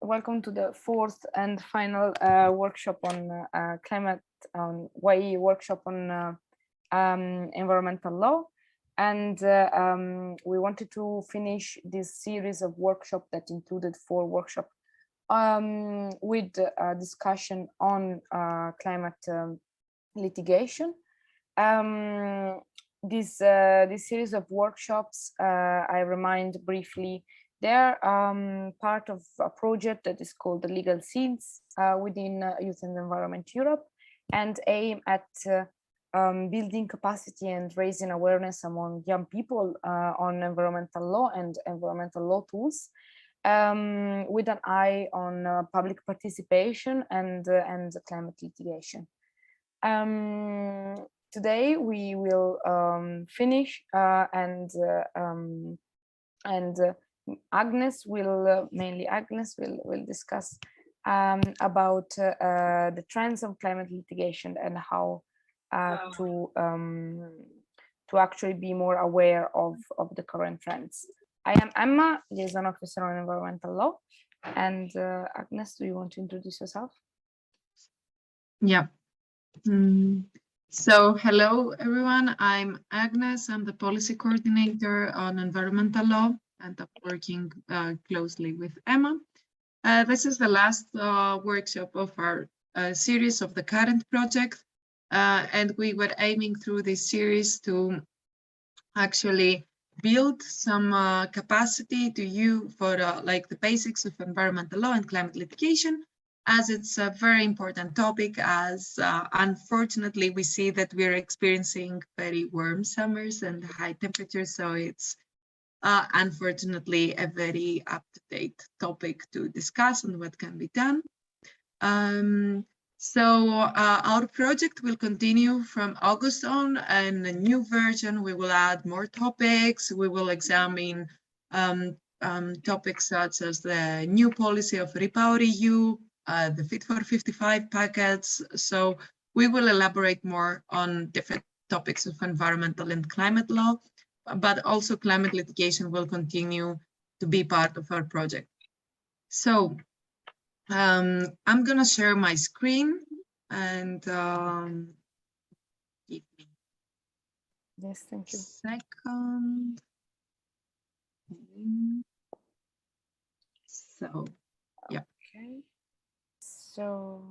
Welcome to the fourth and final workshop on climate, YE workshop on environmental law. And we wanted to finish this series of workshops that included 4 workshops with a discussion on climate litigation. This series of workshops, I remind briefly, they're part of a project that is called the Legal Seeds within Youth and Environment Europe, and aim at building capacity and raising awareness among young people on environmental law and environmental law tools, with an eye on public participation and climate litigation. Today we will finish and Agnes will mainly will discuss about the trends of climate litigation and how to actually be more aware of the current trends. I am Emma, liaison officer on environmental law, and Agnes, do you want to introduce yourself? Yeah. So hello everyone, I'm Agnes. I'm the policy coordinator on environmental law, and I'm working closely with Emma. This is the last workshop of our series of the current project, and we were aiming through this series to actually build some capacity to you for like the basics of environmental law and climate litigation, as it's a very important topic, as unfortunately we see that we're experiencing very warm summers and high temperatures, so it's unfortunately a very up-to-date topic to discuss and what can be done. So our project will continue from August on, and a new version, we will add more topics. We will examine topics such as the new policy of REPowerEU, the Fit for 55 packets. So we will elaborate more on different topics of environmental and climate law, but also climate litigation will continue to be part of our project. So I'm going to share my screen and give me yes, thank you. Second. So yeah. Okay. So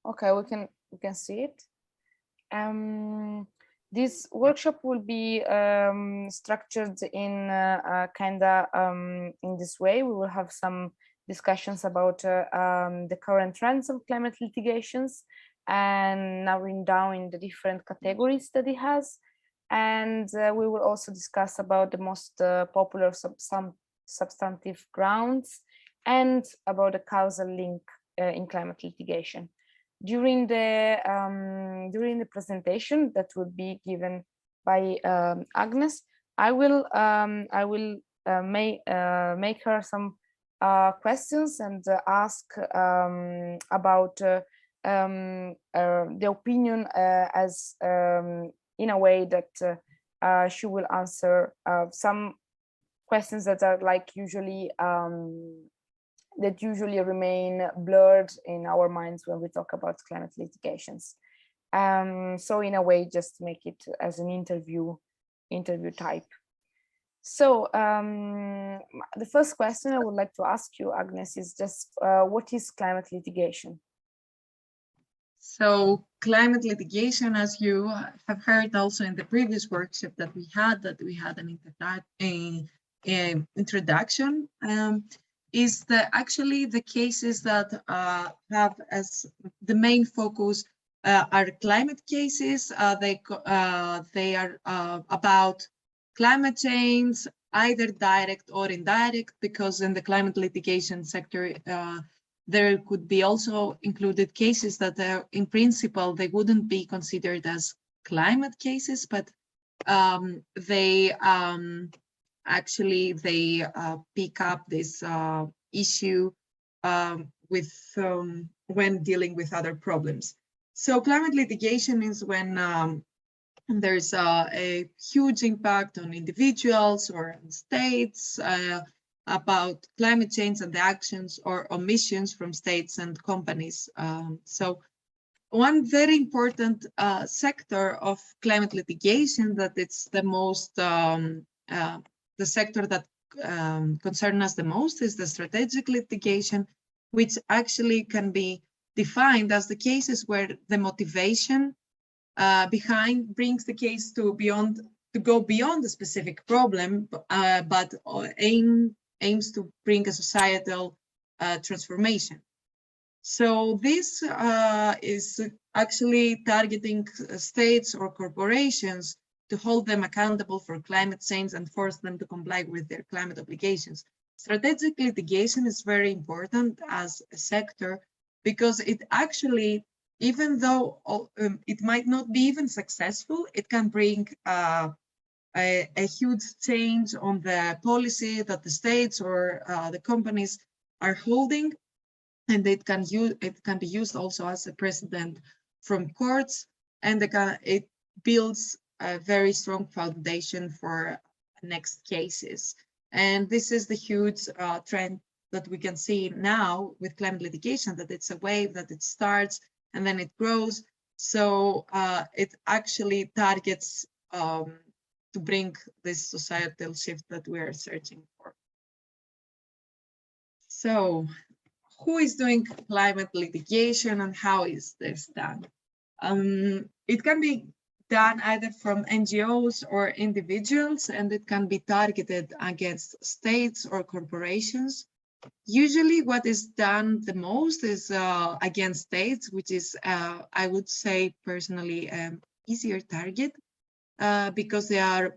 okay, we can see it. This workshop will be structured in in this way. We will have some discussions about the current trends of climate litigations and narrowing down in the different categories that it has. And we will also discuss about the most popular substantive grounds and about the causal link in climate litigation. During the presentation that will be given by Agnes, I will make her some questions and ask about the opinion as in a way that she will answer some questions that are like usually that usually remain blurred in our minds when we talk about climate litigations. So in a way, just make it as an interview type. So the first question I would like to ask you, Agnes, is just what is climate litigation? So climate litigation, as you have heard also in the previous workshop that we had an introduction, is actually the cases that have as the main focus are climate cases. They are about climate change, either direct or indirect, because in the climate litigation sector, there could be also included cases that are, in principle, they wouldn't be considered as climate cases, but they actually pick up this issue with when dealing with other problems. So climate litigation is when there's a huge impact on individuals or on states, about climate change and the actions or omissions from states and companies. So one very important sector of climate litigation that it's the most, the sector that concerns us the most is the strategic litigation, which actually can be defined as the cases where the motivation behind brings the case to go beyond the specific problem, but aims to bring a societal transformation. So this is actually targeting states or corporations to hold them accountable for climate change and force them to comply with their climate obligations. Strategic litigation is very important as a sector because it actually, even though it might not be even successful, it can bring a huge change on the policy that the states or the companies are holding, and it can be used also as a precedent from courts, and it builds a very strong foundation for next cases. And this is the huge trend that we can see now with climate litigation, that it's a wave that it starts and then it grows. So it actually targets to bring this societal shift that we are searching for. So who is doing climate litigation and how is this done? It can be done either from NGOs or individuals, and it can be targeted against states or corporations. Usually what is done the most is against states, which is, I would say personally, easier target because they are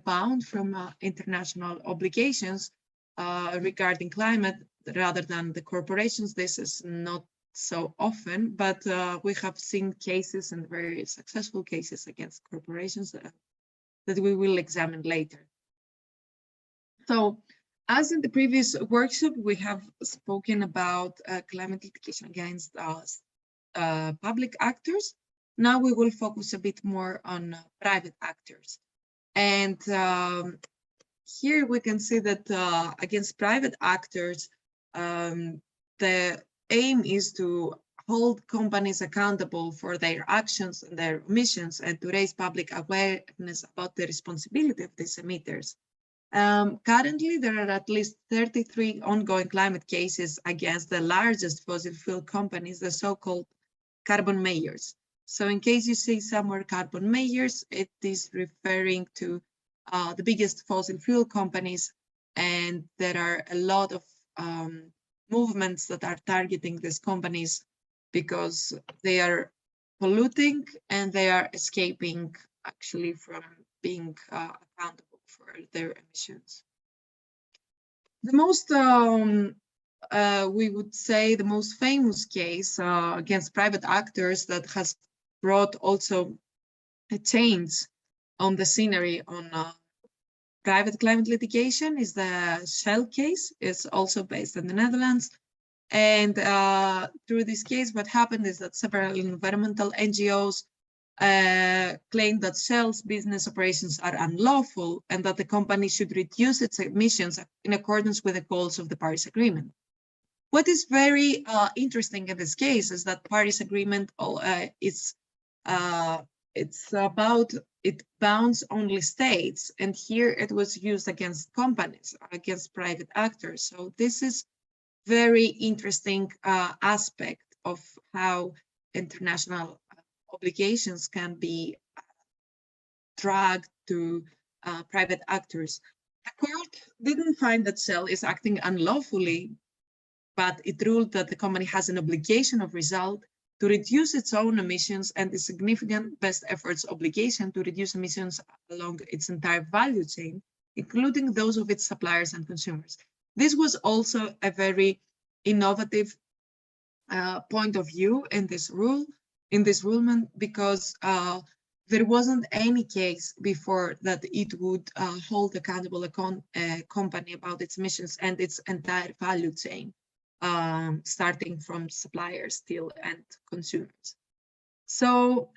bound from international obligations regarding climate rather than the corporations. This is not so often, but we have seen cases and very successful cases against corporations that we will examine later. So, as in the previous workshop, we have spoken about climate litigation against public actors. Now we will focus a bit more on private actors. And here we can see that against private actors, the aim is to hold companies accountable for their actions and their omissions and to raise public awareness about the responsibility of these emitters. Currently, there are at least 33 ongoing climate cases against the largest fossil fuel companies, the so-called carbon mayors. So in case you see somewhere carbon mayors, it is referring to the biggest fossil fuel companies, and there are a lot of movements that are targeting these companies because they are polluting and they are escaping actually from being accountable for their emissions. The most, we would say, the most famous case against private actors that has brought also a change on the scenery on private climate litigation is the Shell case. It's also based in the Netherlands. And through this case, what happened is that several environmental NGOs claimed that Shell's business operations are unlawful and that the company should reduce its emissions in accordance with the goals of the Paris Agreement. What is very interesting in this case is that Paris Agreement it's about, it bounds only states, and here it was used against companies, against private actors. So this is very interesting aspect of how international obligations can be dragged to private actors. The court didn't find that Shell is acting unlawfully, but it ruled that the company has an obligation of result to reduce its own emissions and a significant best efforts obligation to reduce emissions along its entire value chain, including those of its suppliers and consumers. This was also a very innovative point of view in this ruling, because there wasn't any case before that it would hold accountable a company about its emissions and its entire value chain, starting from suppliers, till end consumers. So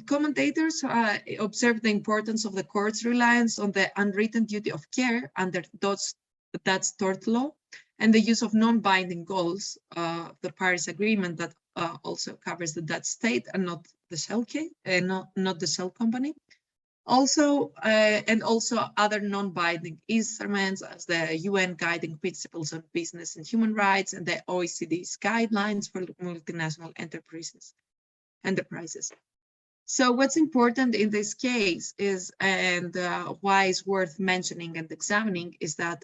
commentators observe the importance of the court's reliance on the unwritten duty of care under Dutch tort law and the use of non-binding goals, the Paris Agreement that also covers the Dutch state and not the shell case, not the shell company. Also, and also other non-binding instruments as the UN Guiding Principles on Business and Human Rights and the OECD's guidelines for multinational enterprises. So what's important in this case is, and why it's worth mentioning and examining, is that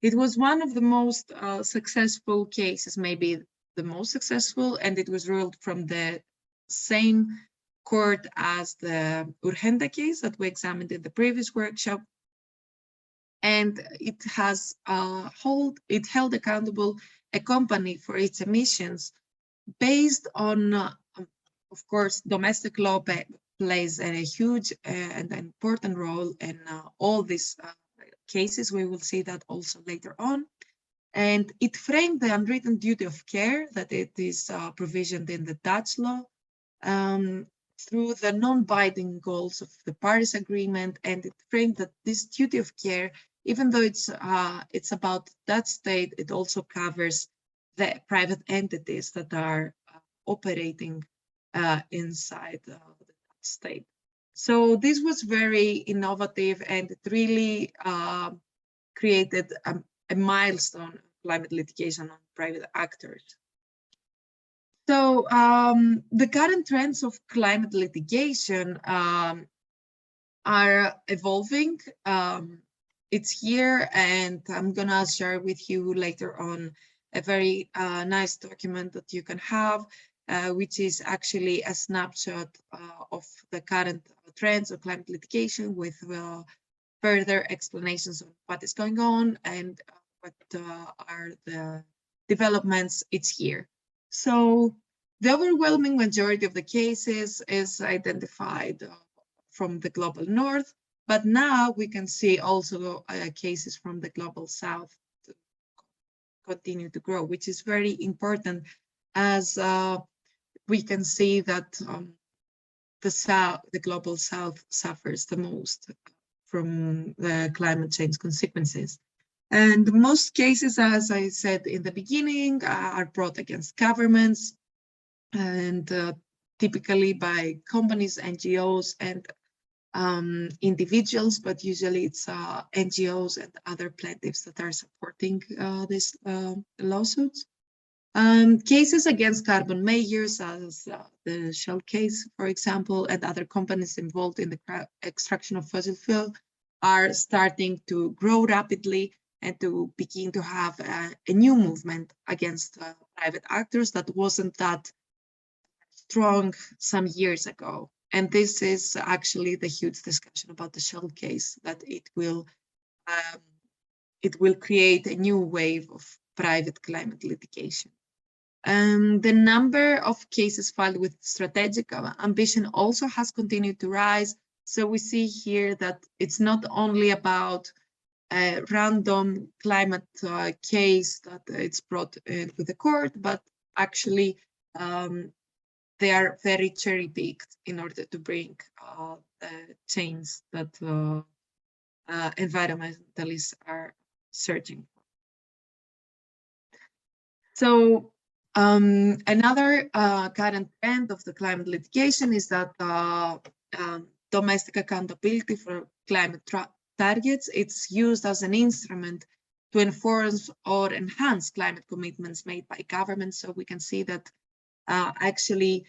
it was one of the most successful cases, maybe the most successful, and it was ruled from the same court as the Urgenda case that we examined in the previous workshop. And it has held accountable a company for its emissions based on, of course, domestic law plays a huge and important role in all these cases. We will see that also later on. And it framed the unwritten duty of care that it is provisioned in the Dutch law through the non-binding goals of the Paris Agreement. And it framed that this duty of care, even though it's about Dutch state, it also covers the private entities that are operating inside the Dutch state. So this was very innovative, and it really created a milestone of climate litigation on private actors. So the current trends of climate litigation are evolving. It's here, and I'm gonna share with you later on a very nice document that you can have, which is actually a snapshot of the current trends of climate litigation with further explanations of what is going on and what are the developments. It's here. So the overwhelming majority of the cases is identified from the global north, but now we can see also cases from the global south to continue to grow, which is very important, as we can see that the global south suffers the most from the climate change consequences. And most cases, as I said in the beginning, are brought against governments and typically by companies, NGOs, and individuals, but usually it's NGOs and other plaintiffs that are supporting these lawsuits. Cases against carbon majors, as the Shell case, for example, and other companies involved in the extraction of fossil fuel are starting to grow rapidly and to begin to have a new movement against private actors that wasn't that strong some years ago. And this is actually the huge discussion about the Shell case, that it will create a new wave of private climate litigation. The number of cases filed with strategic ambition also has continued to rise. So we see here that it's not only about a random climate case that it's brought with the court, but actually they are very cherry-picked in order to bring the change that environmentalists are searching for. So another current trend of the climate litigation is that domestic accountability for climate targets, it's used as an instrument to enforce or enhance climate commitments made by governments. So we can see that actually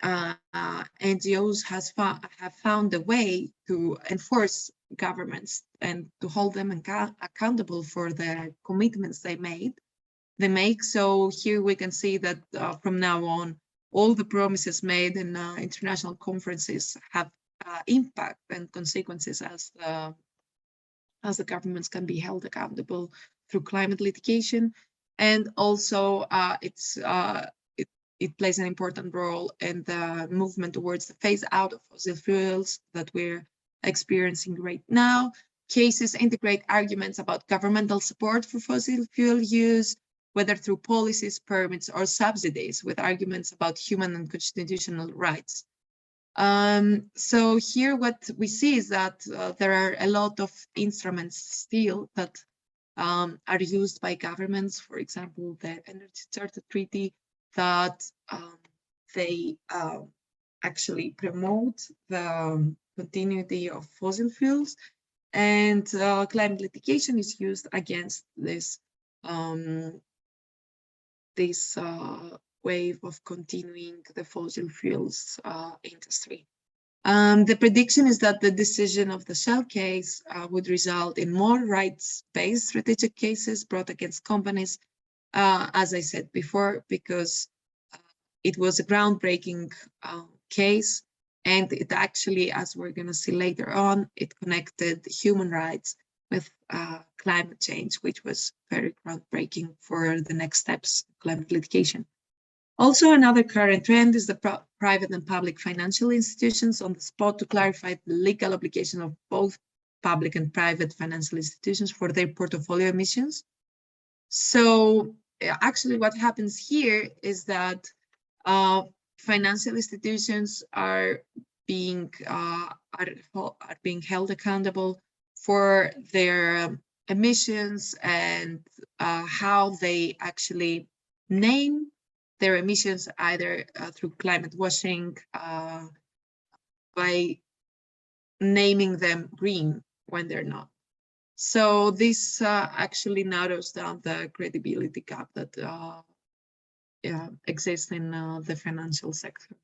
NGOs have found a way to enforce governments and to hold them accountable for the commitments they make. So here we can see that from now on, all the promises made in international conferences have impact and consequences as the governments can be held accountable through climate litigation. And also it plays an important role in the movement towards the phase out of fossil fuels that we're experiencing right now. Cases integrate arguments about governmental support for fossil fuel use, whether through policies, permits, or subsidies, with arguments about human and constitutional rights. So here what we see is that there are a lot of instruments still that are used by governments, for example, the Energy Charter Treaty, that they actually promote the continuity of fossil fuels, and climate litigation is used against this wave of continuing the fossil fuels industry. The prediction is that the decision of the Shell case would result in more rights-based strategic cases brought against companies, as I said before, because it was a groundbreaking case, and it actually, as we're going to see later on, it connected human rights with climate change, which was very groundbreaking for the next steps of climate litigation. Also, another current trend is the private and public financial institutions on the spot to clarify the legal obligation of both public and private financial institutions for their portfolio emissions. So actually what happens here is that financial institutions are being held accountable for their emissions and how they actually name their emissions, either through climate washing, by naming them green when they're not. So this actually narrows down the credibility gap that exists in the financial sector.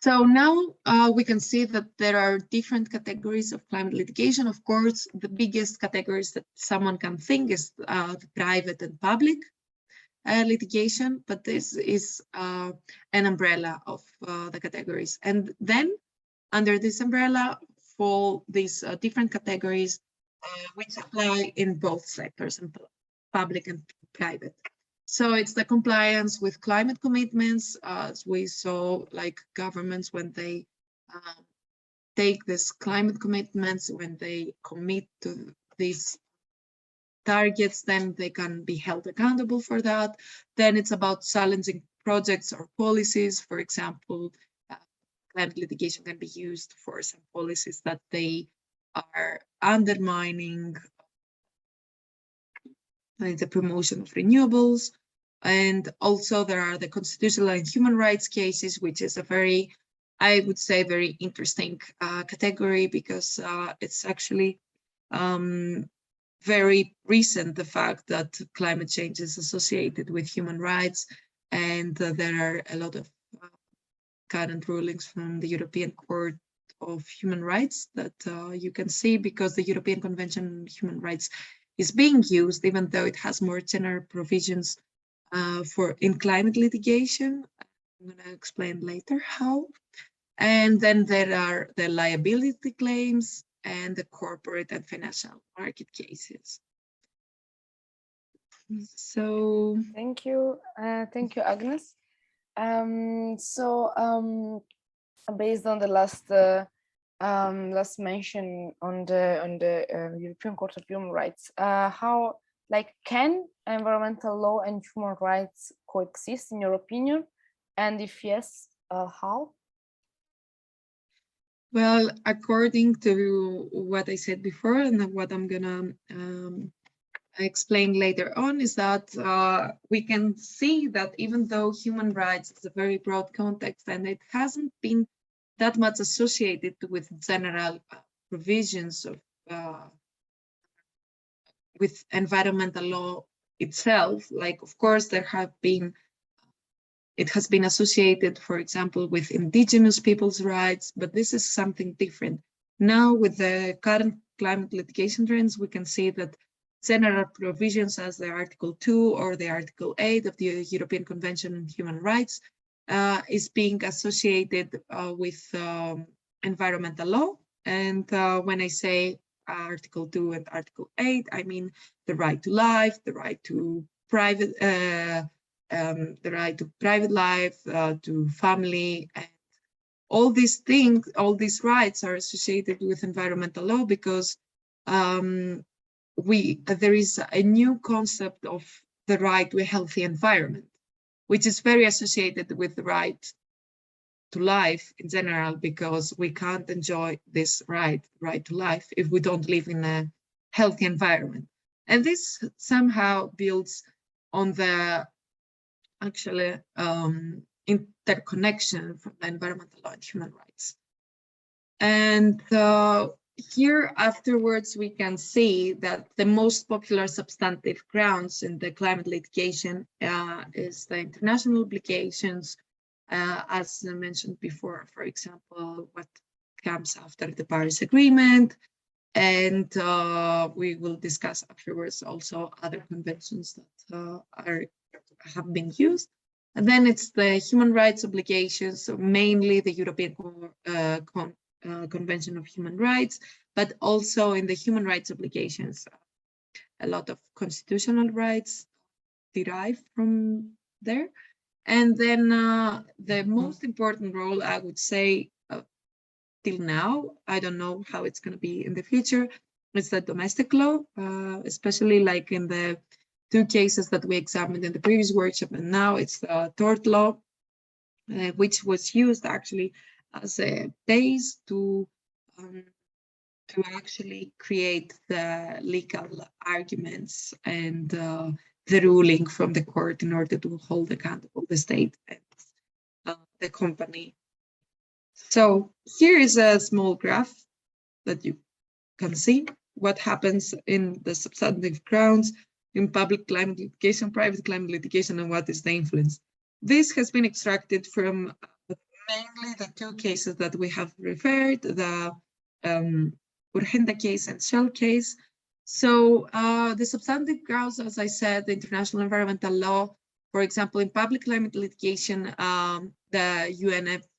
So now we can see that there are different categories of climate litigation. Of course, the biggest categories that someone can think is the private and public litigation, but this is an umbrella of the categories. And then under this umbrella fall these different categories which apply in both sectors, in public and private. So it's the compliance with climate commitments, as we saw, like governments when they take these climate commitments, when they commit to these targets, then they can be held accountable for that. Then it's about challenging projects or policies. For example, climate litigation can be used for some policies that they are undermining the promotion of renewables. And also there are the constitutional and human rights cases, which is a very, I would say, very interesting category, because it's actually very recent, the fact that climate change is associated with human rights, and there are a lot of current rulings from the European Court of Human Rights that you can see, because the European Convention on Human Rights is being used, even though it has more general provisions in climate litigation. I'm going to explain later how. And then there are the liability claims and the corporate and financial market cases. So thank you, Agnes. Based on the last mention on the European Court of Human Rights, how can environmental law and human rights coexist in your opinion, and if yes, how? Well, according to what I said before, and what I'm gonna explain later on, is that we can see that even though human rights is a very broad context and it hasn't been that much associated with general provisions of with environmental law itself, like of course there have been, it has been associated, for example, with indigenous people's rights, but this is something different. Now with the current climate litigation trends, we can see that general provisions as the Article 2 or the Article 8 of the European Convention on Human Rights is being associated with environmental law. And when I say Article 2 and Article 8, I mean the right to life, the right to private life, to family, and all these things, all these rights are associated with environmental law, because there is a new concept of the right to a healthy environment, which is very associated with the right to life in general, because we can't enjoy this right to life if we don't live in a healthy environment. And this somehow builds on the actually interconnection from the environmental law and human rights. And here afterwards, we can see that the most popular substantive grounds in the climate litigation is the international obligations, as I mentioned before, for example, what comes after the Paris Agreement. And we will discuss afterwards also other conventions that have been used. And then it's the human rights obligations, so mainly the European Convention of Human Rights, but also in the human rights obligations, a lot of constitutional rights derive from there. And then the most important role, I would say, till now, I don't know how it's going to be in the future, is the domestic law, especially like in the two cases that we examined in the previous workshop, and now it's the tort law, which was used actually as a base to actually create the legal arguments and the ruling from the court in order to hold accountable the state and the company. So here is a small graph that you can see what happens in the substantive grounds in public climate litigation, private climate litigation, and what is the influence. This has been extracted from mainly the two cases that we have referred, the Urgenda case and Shell case. So the substantive grounds, as I said, the international environmental law, for example, in public climate litigation, the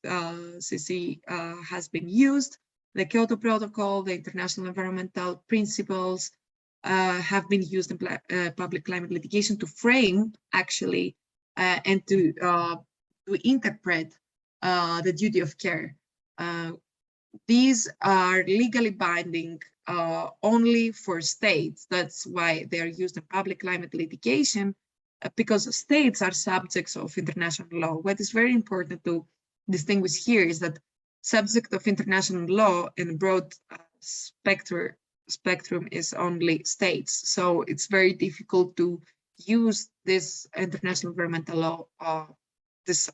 UNFCCC has been used. The Kyoto Protocol, the international environmental principles have been used in public climate litigation to frame, actually, and to interpret the duty of care. These are legally binding only for states. That's why they are used in public climate litigation, because states are subjects of international law. What is very important to distinguish here is that subject of international law in broad spectrum is only states. So it's very difficult to use this international environmental law, this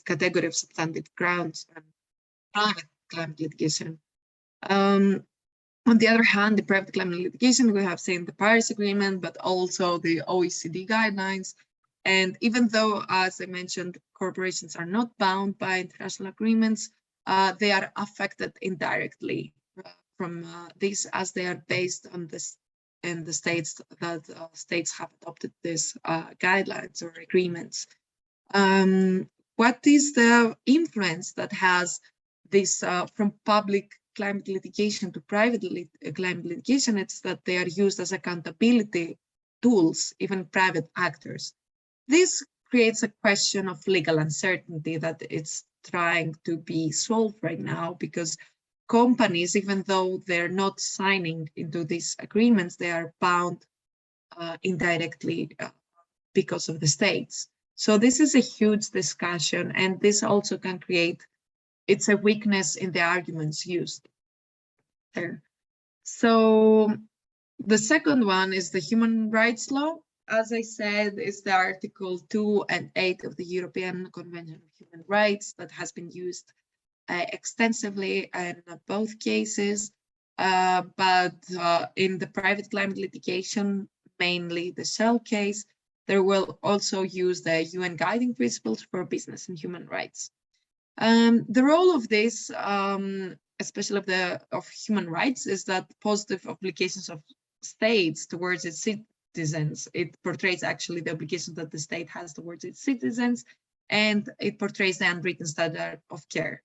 category of substantive grounds and private climate litigation. On the other hand, the private climate litigation, we have seen the Paris Agreement, but also the OECD guidelines. And even though, as I mentioned, corporations are not bound by international agreements, they are affected indirectly from this, as they are based on this in the states that states have adopted these guidelines or agreements. What is the influence that has this from public climate litigation to private climate litigation? It's that they are used as accountability tools, even private actors. This creates a question of legal uncertainty that it's trying to be solved right now, because companies, even though they're not signing into these agreements, they are bound indirectly because of the states. So this is a huge discussion, and this also can create, it's a weakness in the arguments used there. So the second one is the human rights law. As I said, is the Article 2 and 8 of the European Convention of Human Rights that has been used extensively in both cases, but in the private climate litigation, mainly the Shell case, they will also use the UN guiding principles for business and human rights. The role of this, especially of human rights, is that positive obligations of states towards its citizens. It portrays actually the obligations that the state has towards its citizens, and it portrays the unwritten standard of care.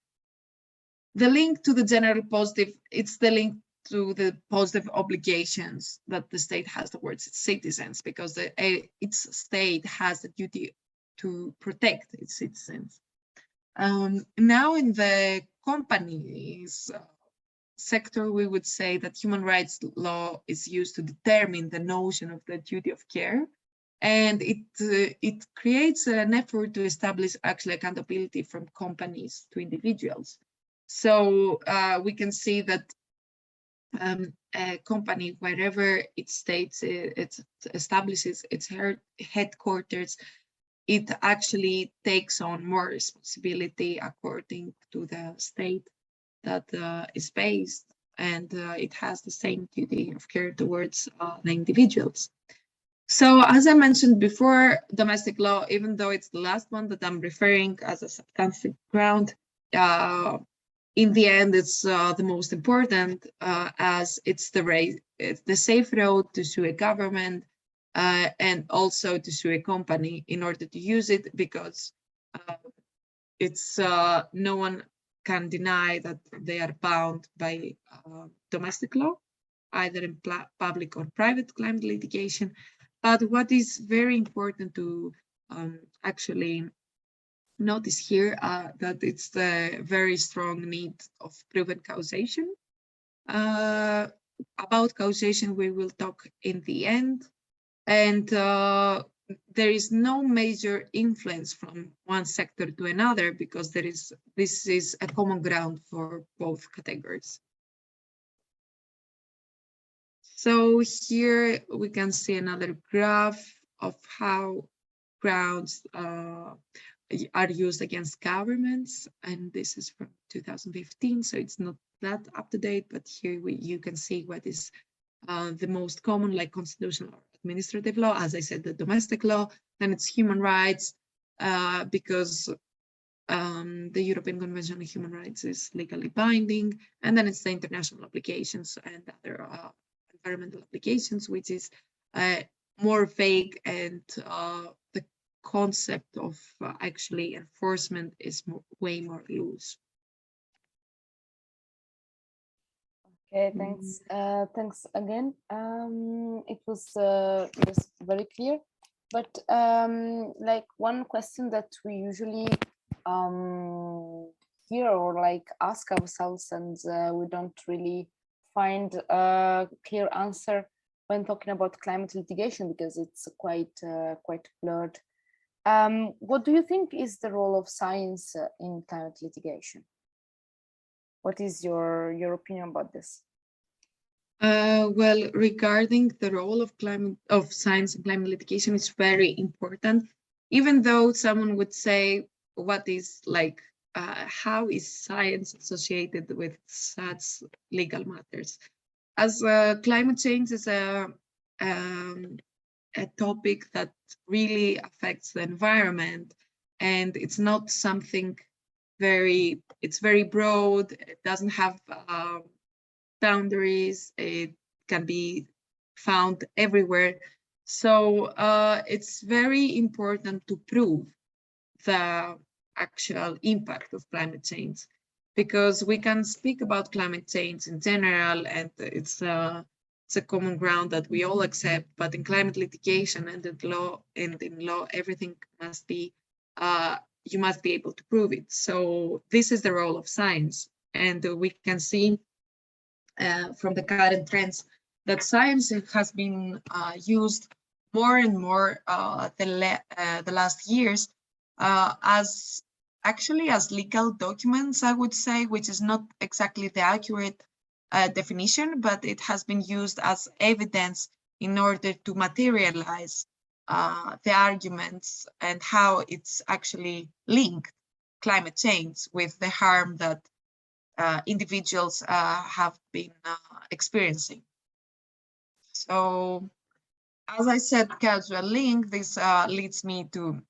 The link to the general positive, it's the link to the positive obligations that the state has towards its citizens, because each state has the duty to protect its citizens. Now in the companies sector, we would say that human rights law is used to determine the notion of the duty of care. And it creates an effort to establish actually accountability from companies to individuals. So we can see that a company, wherever it states it establishes its headquarters, it actually takes on more responsibility according to the state that is based, and it has the same duty of care towards the individuals. So as I mentioned before, domestic law, even though it's the last one that I'm referring as a substantive ground, in the end, it's the most important, as it's the safe road to sue a government and also to sue a company in order to use it, because it's no one can deny that they are bound by domestic law, either in public or private climate litigation. But what is very important to actually notice here, that it's the very strong need of proven causation. About causation, we will talk in the end. And there is no major influence from one sector to another, because this is a common ground for both categories. So here we can see another graph of how grounds are used against governments, and this is from 2015, so it's not that up to date, but here you can see what is the most common, like constitutional or administrative law, as I said, the domestic law, then it's human rights, because the European Convention on Human Rights is legally binding, and then it's the international applications and other environmental applications, which is more vague, and the concept of actually enforcement is way more loose. Okay, thanks. Thanks again. It was very clear, but like one question that we usually hear or like ask ourselves, and we don't really find a clear answer when talking about climate litigation, because it's quite blurred. What do you think is the role of science in climate litigation? What is your opinion about this? Well, regarding the role of science in climate litigation, is very important. Even though someone would say, what is like, how is science associated with such legal matters? As climate change is a topic that really affects the environment, and it's not something it's very broad. It doesn't have boundaries. It can be found everywhere. So it's very important to prove the actual impact of climate change, because we can speak about climate change in general, and it's a common ground that we all accept, but in climate litigation and in law, everything must be, you must be able to prove it. So this is the role of science, and we can see from the current trends that science has been used more and more the last years as legal documents, I would say, which is not exactly the accurate definition, but it has been used as evidence in order to materialize the arguments and how it's actually linked climate change with the harm that individuals have been experiencing. So, as I said, causal link, this leads me to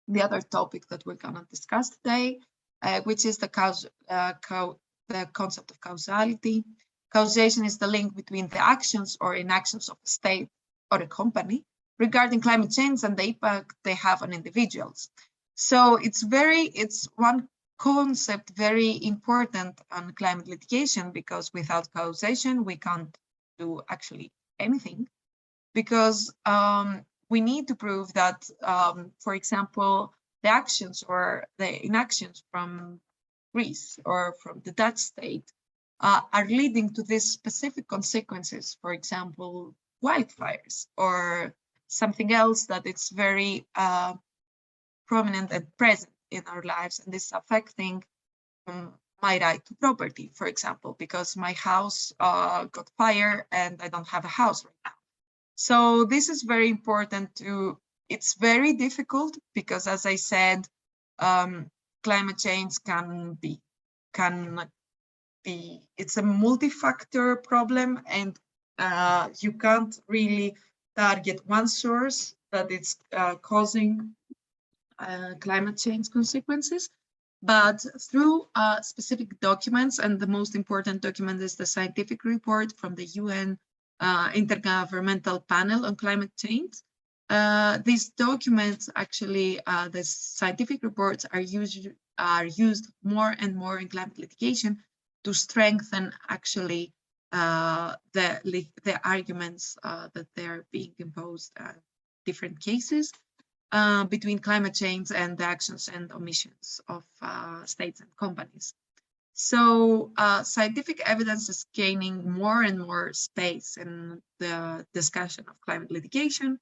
the other topic that we're going to discuss today, which is the concept of causality. Causation is the link between the actions or inactions of a state or a company regarding climate change and the impact they have on individuals. So it's one concept very important on climate litigation, because without causation, we can't do actually anything, because we need to prove that, for example, the actions or the inactions from Greece or from the Dutch state are leading to these specific consequences, for example, wildfires or something else that it's very prominent and present in our lives, and this affecting my right to property, for example, because my house got fire and I don't have a house right now. So this is very important to, it's very difficult because, as I said, climate change can be, it's a multi-factor problem, and you can't really target one source that it's causing climate change consequences. But through specific documents, and the most important document is the scientific report from the UN Intergovernmental Panel on Climate Change. These documents, actually, the scientific reports are used more and more in climate litigation to strengthen actually the arguments that they're being imposed different cases. Between climate change and the actions and omissions of states and companies. So scientific evidence is gaining more and more space in the discussion of climate litigation,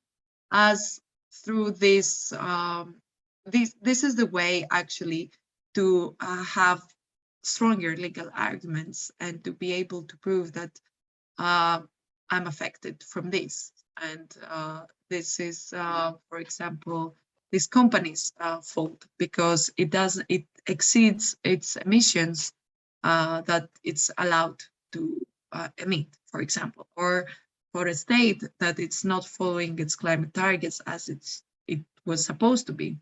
as through this, this is the way actually to have stronger legal arguments and to be able to prove that I'm affected from this. And this is, for example, this company's fault because it exceeds its emissions that it's allowed to emit, for example, or for a state that it's not following its climate targets as it was supposed to be.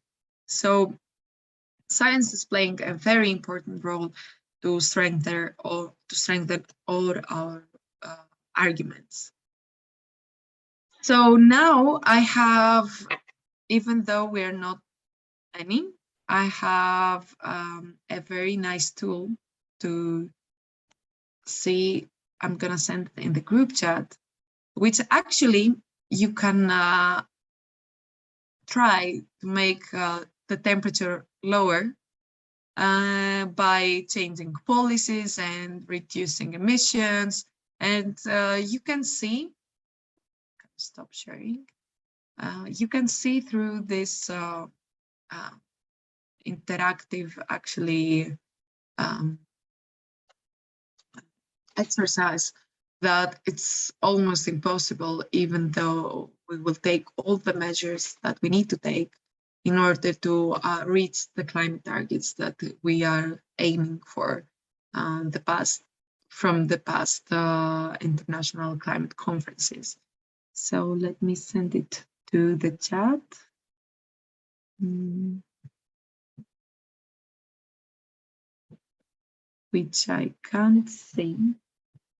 So science is playing a very important role to strengthen all our arguments. So now I have, even though we're not any, I have a very nice tool to see. I'm gonna send it in the group chat, which actually you can try to make the temperature lower by changing policies and reducing emissions. And you can see, stop sharing. You can see through this interactive, actually, exercise that it's almost impossible, even though we will take all the measures that we need to take in order to reach the climate targets that we are aiming for from the past international climate conferences. So let me send it to the chat. Which I can't see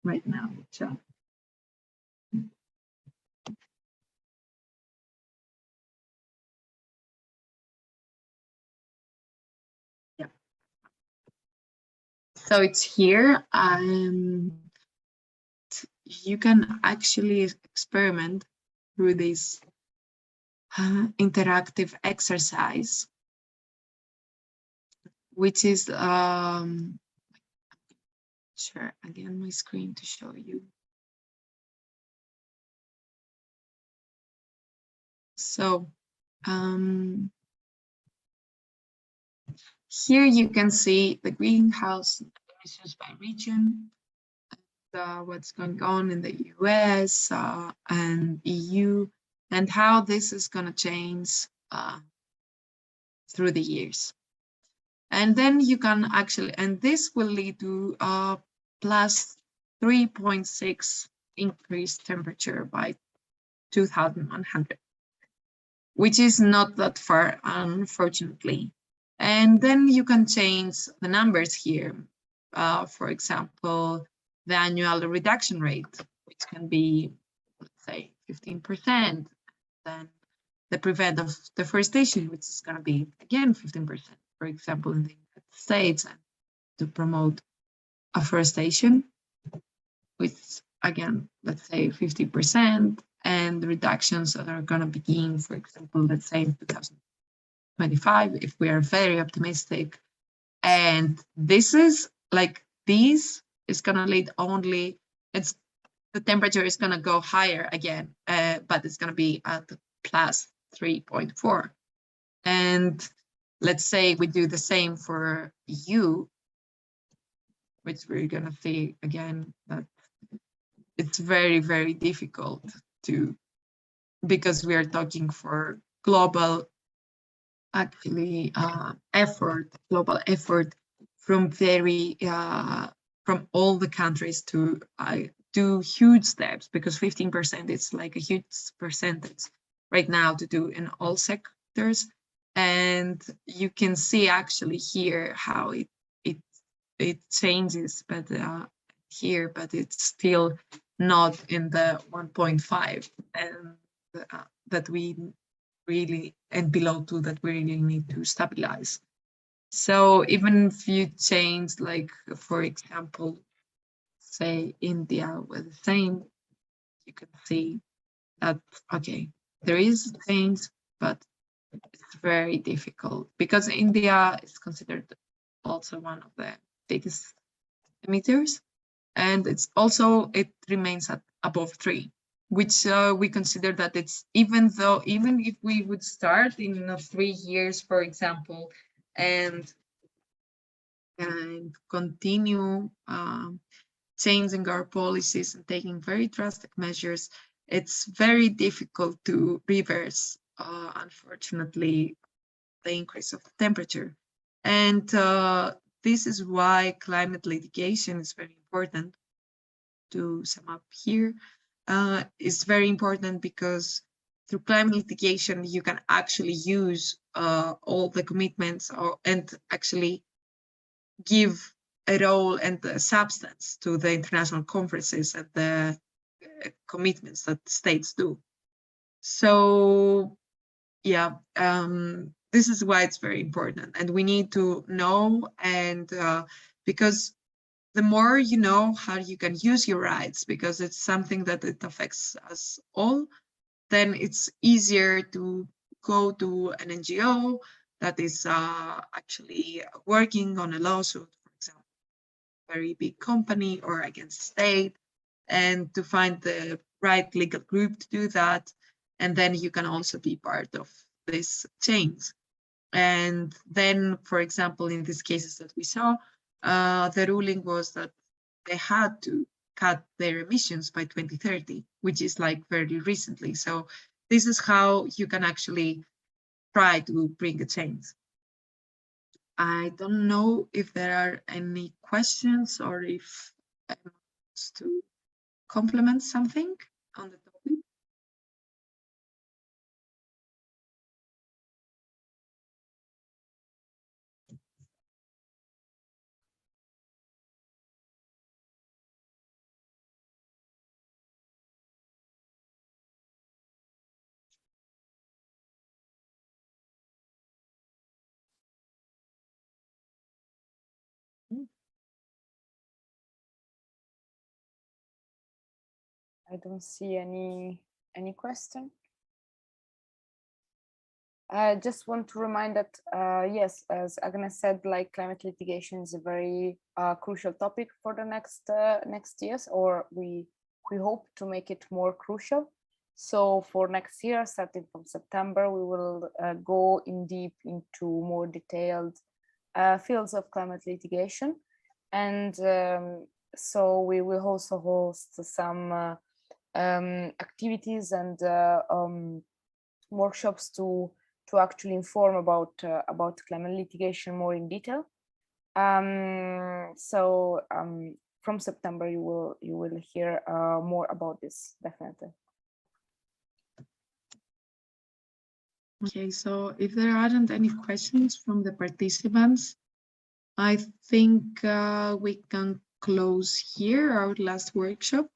right now. Chat. Yeah. So it's here. You can actually experiment through this interactive exercise, which is share again my screen to show you. So here you can see the greenhouse emissions by region, what's going on in the US and EU, and how this is going to change through the years. And then you can actually, and this will lead to plus 3.6 increased temperature by 2100, which is not that far, unfortunately. And then you can change the numbers here. For example, the annual reduction rate, which can be, let's say, 15%. Then the prevent of deforestation, which is going to be, again, 15%, for example, in the United States, and to promote afforestation, with, again, let's say 50%, and the reductions that are going to begin, for example, let's say in 2025, if we are very optimistic. And this is like, this is going to lead only, the temperature is going to go higher again, but it's going to be at plus 3.4. And let's say we do the same for U, which we're going to see again that it's very, very difficult to, because we are talking for global, actually, global effort from from all the countries to do huge steps, because 15% is like a huge percentage right now to do in all sectors. And you can see actually here how it changes, but here, but it's still not in the 1.5, and that we really, and below 2 that we really need to stabilize. So even if you change, like, for example, say India with the same, you can see that, okay, there is change, but it's very difficult, because India is considered also one of the biggest emitters, and it's also, it remains at above 3, which we consider that it's, even if we would start in 3 years, for example, and continue changing our policies and taking very drastic measures, it's very difficult to reverse, unfortunately, the increase of the temperature. And this is why climate litigation is very important. To sum up here, is very important, because through climate litigation, you can actually use all the commitments and actually give a role and a substance to the international conferences and the commitments that states do. So yeah, this is why it's very important, and we need to know, and because the more you know how you can use your rights, because it's something that it affects us all, then it's easier to go to an NGO that is actually working on a lawsuit, for example, a very big company or against state, and to find the right legal group to do that. And then you can also be part of this change. And then, for example, in these cases that we saw, the ruling was that they had to cut their emissions by 2030, which is like very recently. So this is how you can actually try to bring a change. I don't know if there are any questions, or if anyone wants to complement something on the topic. I don't see any question. I just want to remind that, yes, as Agnes said, like, climate litigation is a very crucial topic for the next years, or we hope to make it more crucial. So for next year, starting from September, we will go in deep into more detailed fields of climate litigation. And so we will also host some activities and workshops to actually inform about climate litigation more in detail. So from September, you will hear more about this, definitely. Okay, so if there aren't any questions from the participants, I think we can close here our last workshop.